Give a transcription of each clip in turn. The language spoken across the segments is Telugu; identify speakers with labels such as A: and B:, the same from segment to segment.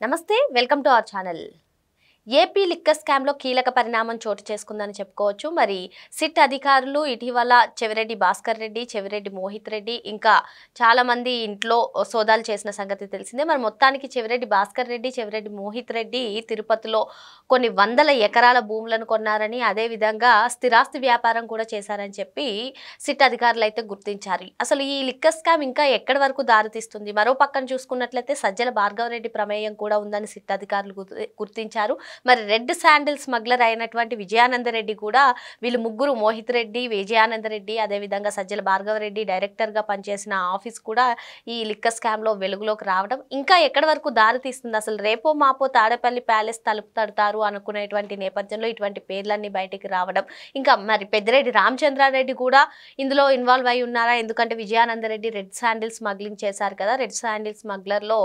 A: నమస్తే welcome to our channel. AP liquor స్కామ్లో కీలక పరిణామం చోటు చేసుకుందని చెప్పుకోవచ్చు. మరి సిట్ అధికారులు ఇటీవల చెవిరెడ్డి భాస్కర్ రెడ్డి, చెవిరెడ్డి మోహిత్ రెడ్డి ఇంకా చాలామంది ఇంట్లో సోదాలు చేసిన సంగతి తెలిసిందే. మరి మొత్తానికి చెవిరెడ్డి భాస్కర్ రెడ్డి, చెవిరెడ్డి మోహిత్ రెడ్డి తిరుపతిలో కొన్ని వందల ఎకరాల భూములను కొన్నారని, అదేవిధంగా స్థిరాస్తి వ్యాపారం కూడా చేశారని చెప్పి సిట్ అధికారులు అయితే గుర్తించారు. అసలు ఈ లిక్కర్ స్కామ్ ఇంకా ఎక్కడి వరకు దారితీస్తుంది? మరో పక్కన చూసుకున్నట్లయితే సజ్జల భార్గవరెడ్డి ప్రమేయం కూడా ఉందని సిట్ అధికారులు గుర్తించారు. మరి రెడ్ శాండిల్ స్మగ్లర్ అయినటువంటి విజయానందరెడ్డి కూడా, వీళ్ళు ముగ్గురు మోహిత్ రెడ్డి, విజయానందరెడ్డి, అదేవిధంగా సజ్జల భార్గవరెడ్డి డైరెక్టర్గా పనిచేసిన ఆఫీస్ కూడా ఈ లిక్కర్ స్కామ్లో వెలుగులోకి రావడం ఇంకా ఎక్కడి వరకు దారి తీస్తుంది? అసలు రేపో మాపో తాడేపల్లి ప్యాలెస్ తలుపు తడతారు అనుకునేటువంటి నేపథ్యంలో ఇటువంటి పేర్లన్నీ బయటికి రావడం, ఇంకా మరి పెద్దిరెడ్డి రామచంద్రారెడ్డి కూడా ఇందులో ఇన్వాల్వ్ అయి ఉన్నారా? ఎందుకంటే విజయానందరెడ్డి రెడ్ శాండిల్ స్మగ్లింగ్ చేశారు కదా. రెడ్ శాండిల్ స్మగ్లర్లో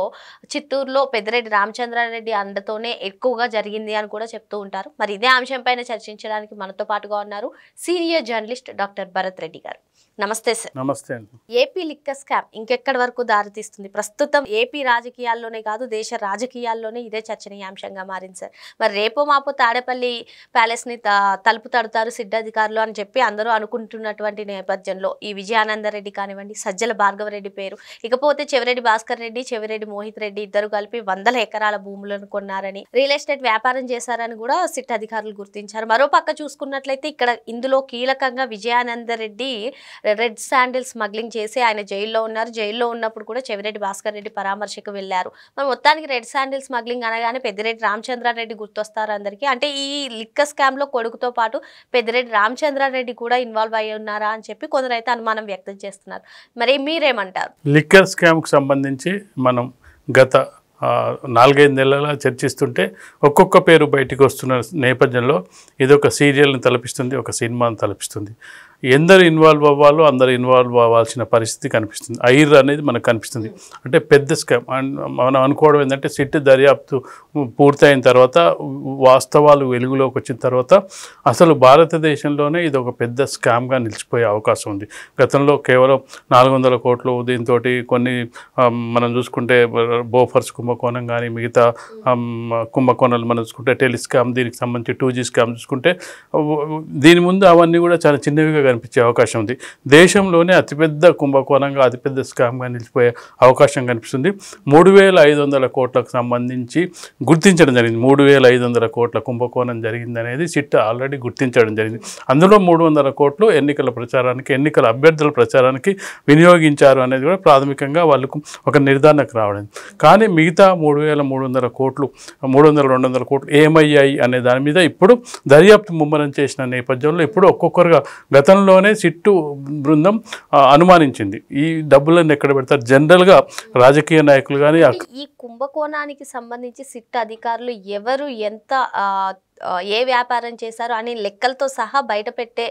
A: చిత్తూరులో పెద్దిరెడ్డి రామచంద్రారెడ్డి అండతోనే ఎక్కువగా జరిగింది అని కూడా చెప్తూ ఉంటారు. మరి ఇదే అంశంపైన చర్చించడానికి మనతో పాటుగా ఉన్నారు senior journalist doctor Bharat Reddy గారు. నమస్తే సార్.
B: నమస్తే.
A: ఏపీ లిక్కర్ స్కామ్ ఇంకెక్కడి వరకు దారితీస్తుంది? ప్రస్తుతం ఏపీ రాజకీయాల్లోనే కాదు, దేశ రాజకీయాల్లోనే ఇదే చర్చనీయాంశంగా మారింది సార్. మరి రేపో మాపో తాడేపల్లి ప్యాలెస్ ని తలుపు తడతారు సిట్ అధికారులు అని చెప్పి అందరూ అనుకుంటున్నటువంటి నేపథ్యంలో ఈ విజయానందరెడ్డి కానివ్వండి, సజ్జల భార్గవరెడ్డి పేరు, ఇకపోతే చెవిరెడ్డి భాస్కర్ రెడ్డి, చెవిరెడ్డి మోహిత్ రెడ్డి ఇద్దరు కలిపి వందల ఎకరాల భూములను కొన్నారని, రియల్ ఎస్టేట్ వ్యాపారం చేశారని కూడా సిట్ అధికారులు గుర్తించారు. మరో పక్క చూసుకున్నట్లయితే ఇక్కడ ఇందులో కీలకంగా విజయానందరెడ్డి రెడ్ శాండిల్ స్మగ్లింగ్ చేసి ఆయన జైల్లో ఉన్నారు. జైల్లో ఉన్నప్పుడు కూడా చెవిరెడ్డి భాస్కర్ రెడ్డి పరామర్శకు వెళ్లారు. మరి మొత్తానికి రెడ్ శాండిల్ స్మగ్లింగ్ అనగానే పెద్దిరెడ్డి రామచంద్రారెడ్డి గుర్తొస్తారు అందరికీ. అంటే ఈ లిక్కర్ స్కామ్ లో కొడుకుతో పాటు పెద్దిరెడ్డి రామచంద్రారెడ్డి కూడా ఇన్వాల్వ్ అయ్యి ఉన్నారా అని చెప్పి కొందరైతే అనుమానం వ్యక్తం చేస్తున్నారు. మరి మీరేమంటారు?
B: లిక్కర్ స్కామ్ కు సంబంధించి మనం గత 4-5 నెలల చర్చిస్తుంటే ఒక్కొక్క పేరు బయటికి వస్తున్న నేపథ్యంలో ఇదొక సీరియల్ని తలపిస్తుంది, ఒక సినిమాని తలపిస్తుంది. ఎందరు ఇన్వాల్వ్ అవ్వాలో అందరు ఇన్వాల్వ్ అవ్వాల్సిన పరిస్థితి కనిపిస్తుంది. ఐర్ అనేది మనకు కనిపిస్తుంది. అంటే పెద్ద స్కామ్. మనం అనుకోవడం ఏంటంటే సిట్ దర్యాప్తు పూర్తయిన తర్వాత, వాస్తవాలు వెలుగులోకి వచ్చిన తర్వాత అసలు భారతదేశంలోనే ఇది ఒక పెద్ద స్కామ్గా నిలిచిపోయే అవకాశం ఉంది. గతంలో కేవలం 400 కోట్లు, దీంతో కొన్ని మనం చూసుకుంటే బోఫర్స్ కుంభకోణం కానీ, మిగతా కుంభకోణాలు మనం చూసుకుంటే టెలిస్కామ్, దీనికి సంబంధించి 2G స్కామ్ చూసుకుంటే దీని ముందు అవన్నీ కూడా చాలా చిన్నవిగా కనిపించే అవకాశం ఉంది. దేశంలోనే అతిపెద్ద కుంభకోణంగా, అతిపెద్ద స్కామ్గా నిలిచిపోయే అవకాశం కనిపిస్తుంది. 3,500 కోట్లకు సంబంధించి గుర్తించడం జరిగింది. 3,500 కోట్ల కుంభకోణం జరిగిందనేది సిట్ ఆల్రెడీ గుర్తించడం జరిగింది. అందులో 300 కోట్లు ఎన్నికల ప్రచారానికి, ఎన్నికల అభ్యర్థుల ప్రచారానికి వినియోగించారు అనేది కూడా ప్రాథమికంగా వాళ్ళకు ఒక నిర్ధారణకు రావడం. కానీ మిగతా 3,300 కోట్లు, 300-200 కోట్లు ఏమయ్యాయి అనే దాని మీద ఇప్పుడు దర్యాప్తు ముమ్మరం చేసిన నేపథ్యంలో ఇప్పుడు ఒక్కొక్కరుగా గతంలోనే సిట్టు బృందం అనుమానించింది ఈ డబ్బులను ఎక్కడ పెడతారు. జనరల్గా రాజకీయ నాయకులు కానీ
A: ఈ కుంభకోణానికి సంబంధించి సిట్ అధికారులు ఎవరు ఎంత ఏ వ్యాపారం చేశారు అని లెక్కలతో సహా బయట పెట్టే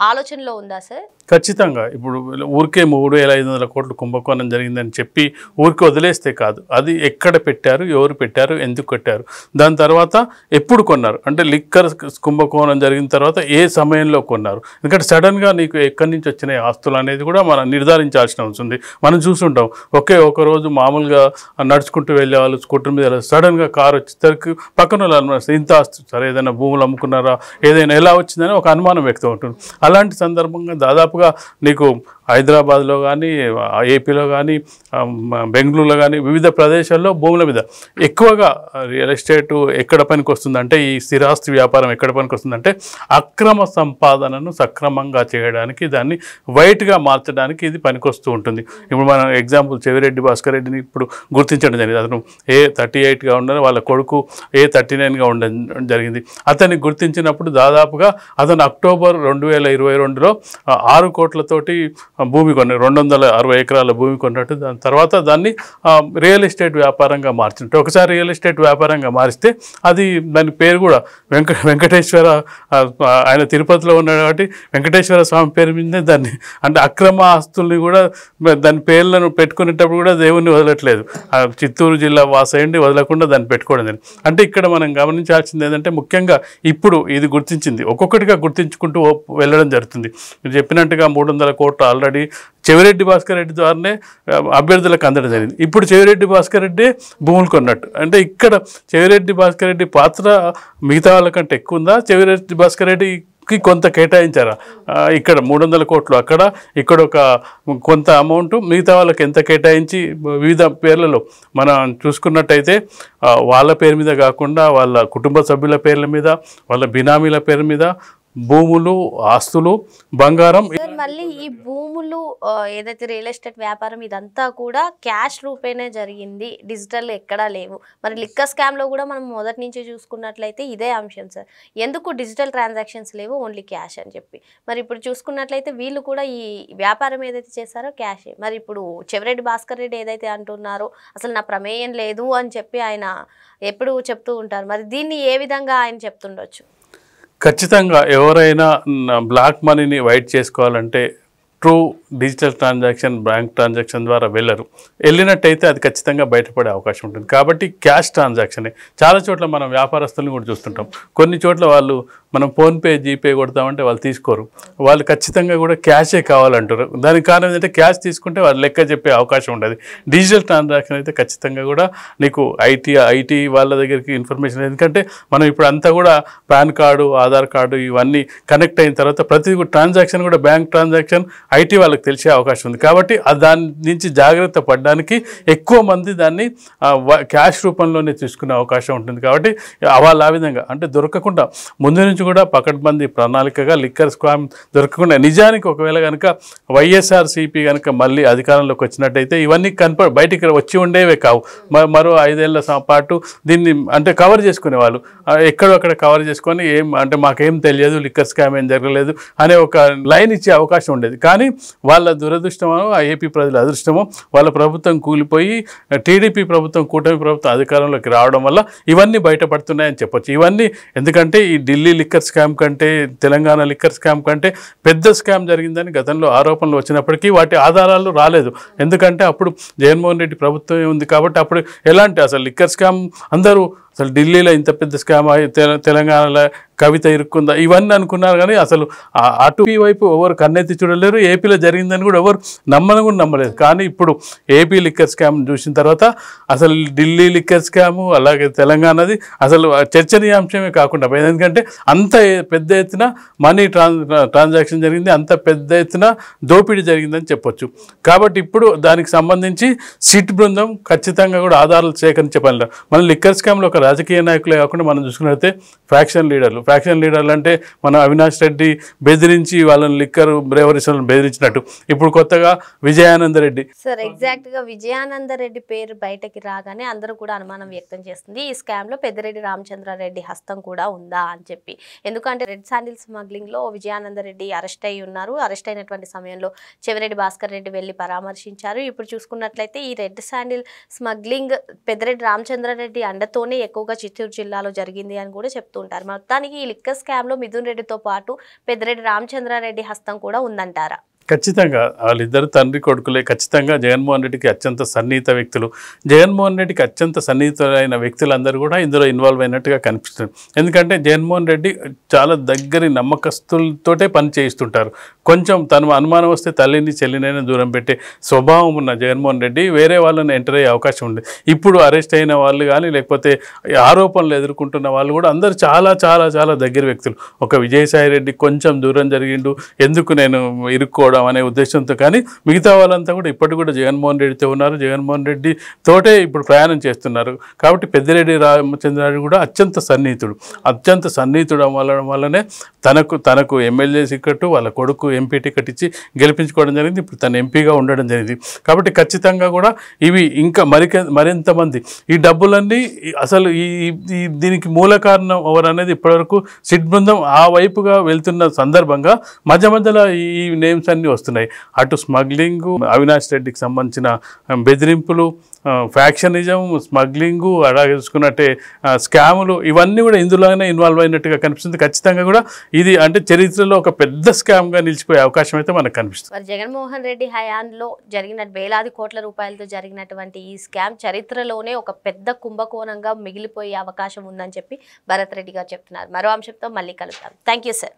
A: ఆలోచనలో ఉందా సార్?
B: ఖచ్చితంగా. ఇప్పుడు ఊరికే 3,500 కోట్లు కుంభకోణం జరిగిందని చెప్పి ఊరికి వదిలేస్తే కాదు, అది ఎక్కడ పెట్టారు, ఎవరు పెట్టారు, ఎందుకు పెట్టారు, దాని తర్వాత ఎప్పుడు కొన్నారు, అంటే లిక్కర్ కుంభకోణం జరిగిన తర్వాత ఏ సమయంలో కొన్నారు. ఎందుకంటే సడన్గా నీకు ఎక్కడి నుంచి వచ్చినాయి ఆస్తులు అనేది కూడా మనం నిర్ధారించాల్సిన అవసరం ఉంది. మనం చూస్తుంటాం, ఒక రోజు మామూలుగా నడుచుకుంటూ వెళ్ళే వాళ్ళు స్కూటర్ మీద సడన్గా కారు వచ్చేసరికి పక్కన వాళ్ళు అనుమానిస్తారు, ఇంత ఆస్తు సరే ఏదైనా భూములు అమ్ముకున్నారా, ఏదైనా ఎలా వచ్చిందని ఒక అనుమానం వ్యక్తం అవుతుంది. అలాంటి సందర్భంగా దాదాపుగా నీకు హైదరాబాద్లో కానీ, ఏపీలో కానీ, బెంగళూరులో కానీ వివిధ ప్రదేశాల్లో భూముల మీద ఎక్కువగా రియల్ ఎస్టేట్ ఎక్కడ పనికి వస్తుందంటే, ఈ స్థిరాస్తి వ్యాపారం ఎక్కడ పనికి వస్తుందంటే అక్రమ సంపాదనను సక్రమంగా చేయడానికి, దాన్ని వైట్గా మార్చడానికి ఇది పనికొస్తూ ఉంటుంది. ఇప్పుడు మనం ఎగ్జాంపుల్ చెవిరెడ్డి భాస్కర్ రెడ్డిని ఇప్పుడు గుర్తించడం జరిగింది. అతను A38గా ఉండడం, వాళ్ళ కొడుకు A39గా ఉండడం జరిగింది. అతన్ని గుర్తించినప్పుడు దాదాపుగా అతను అక్టోబర్ 2022లో 6 కోట్లతోటి భూమి కొన్నారు, 260 ఎకరాల భూమి కొన్నట్టు. దాని తర్వాత దాన్ని రియల్ ఎస్టేట్ వ్యాపారంగా మార్చినట్టు. ఒకసారి రియల్ ఎస్టేట్ వ్యాపారంగా మారిస్తే అది దాని పేరు కూడా వెంకటేశ్వర, ఆయన తిరుపతిలో ఉన్నాడు కాబట్టి వెంకటేశ్వర స్వామి పేరు మీదనే దాన్ని, అంటే అక్రమ ఆస్తుల్ని కూడా దాని పేర్లను పెట్టుకునేటప్పుడు కూడా దేవుణ్ణి వదలట్లేదు. చిత్తూరు జిల్లా వాసయండి వదలకుండా దాన్ని పెట్టుకోవడం జరిగింది. అంటే ఇక్కడ మనం గమనించాల్సింది ఏంటంటే, ముఖ్యంగా ఇప్పుడు ఇది గుర్తించింది, ఒక్కొక్కటిగా గుర్తించుకుంటూ వెళ్ళడం జరుగుతుంది. మీరు చెప్పినట్టుగా 300 కోట్లు ఆల్రెడీ ఆల్రెడీ చెవిరెడ్డి భాస్కర్ రెడ్డి ద్వారానే అభ్యర్థులకు అందడం జరిగింది. ఇప్పుడు చెవిరెడ్డి భాస్కర్ రెడ్డి భూములు కొన్నట్టు. అంటే ఇక్కడ చెవిరెడ్డి భాస్కర్ రెడ్డి పాత్ర మిగతా వాళ్ళకంటే ఎక్కువ ఉందా? చెవిరెడ్డి భాస్కర్ రెడ్డికి కొంత కేటాయించారా? ఇక్కడ 300 కోట్లు, అక్కడ ఇక్కడ ఒక కొంత అమౌంట్ మిగతా వాళ్ళకి ఎంత కేటాయించి వివిధ పేర్లలో మనం చూసుకున్నట్టయితే వాళ్ళ పేరు మీద కాకుండా వాళ్ళ కుటుంబ సభ్యుల పేర్ల మీద, వాళ్ళ బినామీల పేరు మీద భూములు, ఆస్తులు, బంగారం.
A: మళ్ళీ ఈ భూములు ఏదైతే రియల్ ఎస్టేట్ వ్యాపారం ఇదంతా కూడా క్యాష్ రూపేనే జరిగింది, డిజిటల్ ఎక్కడా లేవు. మరి లిక్కర్ స్కామ్లో కూడా మనం మొదటి నుంచి చూసుకున్నట్లయితే ఇదే అంశం సార్. ఎందుకు డిజిటల్ ట్రాన్సాక్షన్స్ లేవు, ఓన్లీ క్యాష్ అని చెప్పి. మరి ఇప్పుడు చూసుకున్నట్లయితే వీళ్ళు కూడా ఈ వ్యాపారం ఏదైతే చేశారో క్యాషే. మరి ఇప్పుడు చెవిరెడ్డి భాస్కర్ రెడ్డి ఏదైతే అంటున్నారో అసలు నా ప్రమేయం లేదు అని చెప్పి ఆయన ఎప్పుడు చెప్తూ ఉంటారు. మరి దీన్ని ఏ విధంగా ఆయన చెప్తుండొచ్చు?
B: ఖచ్చితంగా ఎవరైనా బ్లాక్ మనీని వైట్ చేసుకోవాలంటే true digital transaction, bank transaction ద్వారా వెళ్ళినట్టయితే అది ఖచ్చితంగా బయటపడే అవకాశం ఉంటుంది. కాబట్టి క్యాష్ ట్రాన్సాక్షనే చాలా చోట్ల మనం వ్యాపారస్తులను కూడా చూస్తుంటాం. కొన్ని చోట్ల వాళ్ళు మనం ఫోన్పే, జీపే కొడతామంటే వాళ్ళు తీసుకోరు, వాళ్ళు ఖచ్చితంగా కూడా క్యాషే కావాలంటారు. దానికి కారణం ఏంటంటే క్యాష్ తీసుకుంటే వాళ్ళు లెక్క చెప్పే అవకాశం ఉండదు. డిజిటల్ ట్రాన్సాక్షన్ అయితే ఖచ్చితంగా కూడా నీకు ఐటీ వాళ్ళ దగ్గరికి ఇన్ఫర్మేషన్, ఎందుకంటే మనం ఇప్పుడు అంతా కూడా పాన్ కార్డు, ఆధార్ కార్డు ఇవన్నీ కనెక్ట్ అయిన తర్వాత ప్రతి ట్రాన్సాక్షన్ కూడా బ్యాంక్ ట్రాన్సాక్షన్ ఐటీ వాళ్ళకి తెలిసే అవకాశం ఉంది. కాబట్టి దాని నుంచి జాగ్రత్త పడడానికి ఎక్కువ మంది దాన్ని క్యాష్ రూపంలోనే తీసుకునే అవకాశం ఉంటుంది. కాబట్టి వాళ్ళు ఆ విధంగా అంటే దొరకకుండా ముందు నుంచి కూడా పకడ్బందీ ప్రణాళికగా లిక్కర్ స్కామ్ దొరకకుండా, నిజానికి ఒకవేళ కనుక వైఎస్ఆర్సీపీ కనుక మళ్ళీ అధికారంలోకి వచ్చినట్టయితే ఇవన్నీ బయటికి వచ్చి ఉండేవే కావు. మరో 5 ఏళ్ల పాటు దీన్ని అంటే కవర్ చేసుకునే వాళ్ళు ఎక్కడో అక్కడ కవర్ చేసుకొని అంటే మాకేం తెలియదు, లిక్కర్ స్కామ్ ఏం జరగలేదు అనే ఒక లైన్ ఇచ్చే అవకాశం ఉండేది. కానీ వాళ్ళ దురదృష్టమో, ఆ ఏపీ ప్రజల అదృష్టమో, వాళ్ళ ప్రభుత్వం కూలిపోయి టీడీపీ ప్రభుత్వం, కూటమి ప్రభుత్వం అధికారంలోకి రావడం వల్ల ఇవన్నీ బయటపడుతున్నాయని చెప్పొచ్చు. ఇవన్నీ ఎందుకంటే ఈ ఢిల్లీ లిక్కర్ స్కామ్ కంటే, తెలంగాణ లిక్కర్ స్కామ్ కంటే పెద్ద స్కామ్ జరిగిందని గతంలో ఆరోపణలు వచ్చినప్పటికీ వాటి ఆధారాలు రాలేదు. ఎందుకంటే అప్పుడు జగన్మోహన్ రెడ్డి ప్రభుత్వమే ఉంది కాబట్టి అప్పుడు ఎలాంటి అసలు లిక్కర్ స్కామ్ అందరూ అసలు ఢిల్లీలో ఇంత పెద్ద స్కామ్, తెలంగాణలో కవిత ఇరుక్కుందా ఇవన్నీ అనుకున్నారు. కానీ అసలు అటు వైపు ఎవరు కన్నెత్తి చూడలేరు. ఏపీలో జరిగిందని కూడా ఎవరు నమ్మలేదు. కానీ ఇప్పుడు ఏపీ లిక్కర్ స్కామ్ చూసిన తర్వాత అసలు ఢిల్లీ లిక్కర్ స్కాము అలాగే తెలంగాణది అసలు చర్చనీయాంశమే కాకుండా పోయింది. ఎందుకంటే అంత పెద్ద ఎత్తున మనీ ట్రాన్సాక్షన్ జరిగింది, అంత పెద్ద ఎత్తున దోపిడీ జరిగిందని చెప్పొచ్చు. కాబట్టి ఇప్పుడు దానికి సంబంధించి సిట్ బృందం ఖచ్చితంగా కూడా ఆధారాలు సేకరించే పనిలో మన లిక్కర్ స్కామ్లో ఒక రాజకీయ నాయకులే కాకుండా మనం చూసుకున్నట్లయితే ఫ్యాక్షన్ లీడర్లు అంటే మన అవినాష్ రెడ్డి బెదిరించి వాళ్ళని లిక్కర్ బ్రేవరీస్లను బెదిరించినట్టు ఇప్పుడు కొత్తగా విజయానంద రెడ్డి.
A: సార్ ఎగ్జాక్ట్ గా విజయానంద రెడ్డి పేరు బయటకి రాగానే అందరూ కూడా అనుమానం వ్యక్తం చేస్తుంది ఈ స్కామ్ లో పెద్దిరెడ్డి రామచంద్రారెడ్డి హస్తం కూడా ఉందా అని చెప్పి. ఎందుకంటే రెడ్ శాండిల్ స్మగ్లింగ్ లో విజయానంద రెడ్డి అరెస్ట్ అయి ఉన్నారు. అరెస్ట్ అయినటువంటి సమయంలో చెవిరెడ్డి భాస్కర్ రెడ్డి వెళ్లి పరామర్శించారు. ఇప్పుడు చూసుకున్నట్లయితే ఈ red sandal smuggling Peddireddy Ramachandra Reddy అండతోనే ఎక్కువగా చిత్తూరు జిల్లాలో జరిగింది అని కూడా చెప్తూ ఉంటారు. మొత్తానికి ఈ లిక్కర్ స్కామ్ లో మిథున్ రెడ్డితో పాటు పెద్దిరెడ్డి రామచంద్రారెడ్డి హస్తం కూడా ఉందంటారా?
B: ఖచ్చితంగా వాళ్ళిద్దరు తండ్రి కొడుకులే. ఖచ్చితంగా జగన్మోహన్ రెడ్డికి అత్యంత సన్నిహిత వ్యక్తులు. జగన్మోహన్ రెడ్డికి అత్యంత సన్నిహితులైన వ్యక్తులందరూ కూడా ఇందులో ఇన్వాల్వ్ అయినట్టుగా కనిపిస్తుంది. ఎందుకంటే జగన్మోహన్ రెడ్డి చాలా దగ్గరి నమ్మకస్తులతోటే పని చేయిస్తుంటారు. కొంచెం తను అనుమానం వస్తే తల్లిని చెల్లినైనా దూరం పెట్టే స్వభావం ఉన్న జగన్మోహన్ రెడ్డి వేరే వాళ్ళని ఎంటర్ అయ్యే అవకాశం ఉంది. ఇప్పుడు అరెస్ట్ అయిన వాళ్ళు కానీ లేకపోతే ఆరోపణలు ఎదుర్కొంటున్న వాళ్ళు కూడా అందరూ చాలా చాలా చాలా దగ్గర వ్యక్తులు. ఒక విజయసాయి రెడ్డి కొంచెం దూరం జరిగిండు, ఎందుకు నేను ఇరుక్కోవడం అనే ఉద్దేశంతో, కానీ మిగతా వాళ్ళంతా కూడా ఇప్పటికి కూడా జగన్మోహన్ రెడ్డితో ఉన్నారు. జగన్మోహన్ రెడ్డి తోటే ఇప్పుడు ప్రయాణం చేస్తున్నారు. కాబట్టి పెద్దిరెడ్డి రామచంద్రారెడ్డి కూడా అత్యంత సన్నిహితుడు అవ్వడం వల్లనే తనకు ఎమ్మెల్యే టికెట్, వాళ్ళ కొడుకు ఎంపీ టికెట్ ఇచ్చి గెలిపించుకోవడం జరిగింది. ఇప్పుడు తను ఎంపీగా ఉండడం జరిగింది. కాబట్టి ఖచ్చితంగా కూడా ఇవి ఇంకా మరింతమంది ఈ డబ్బులన్నీ అసలు దీనికి మూల కారణం ఎవరు అనేది ఇప్పటివరకు సిట్ బృందం ఆ వైపుగా వెళ్తున్న సందర్భంగా మధ్యలో ఈ నేమ్స్ అన్నీ వస్తున్నాయి. అటు స్మగ్లింగు, అవినాష్ రెడ్డికి సంబంధించిన బెదిరింపులు, ఫ్యాక్షనిజం, స్మగ్లింగు, అలాగే చూసుకున్నట్టే స్కాములు, ఇవన్నీ కూడా ఇందులోనే ఇన్వాల్వ్ అయినట్టుగా కనిపిస్తుంది. ఖచ్చితంగా కూడా ఇది అంటే చరిత్రలో ఒక పెద్ద స్కామ్గా నిలిచిపోయే అవకాశం అయితే మనకు కనిపిస్తుంది.
A: మరి జగన్మోహన్ రెడ్డి హయాంలో జరిగిన వేలాది కోట్ల రూపాయలతో జరిగినటువంటి ఈ స్కామ్ చరిత్రలోనే ఒక పెద్ద కుంభకోణంగా మిగిలిపోయే అవకాశం ఉందని చెప్పి భరత్ రెడ్డి గారు చెప్తున్నారు. మరో అంశంతో మళ్ళీ కలుద్దాం. Thank you sir.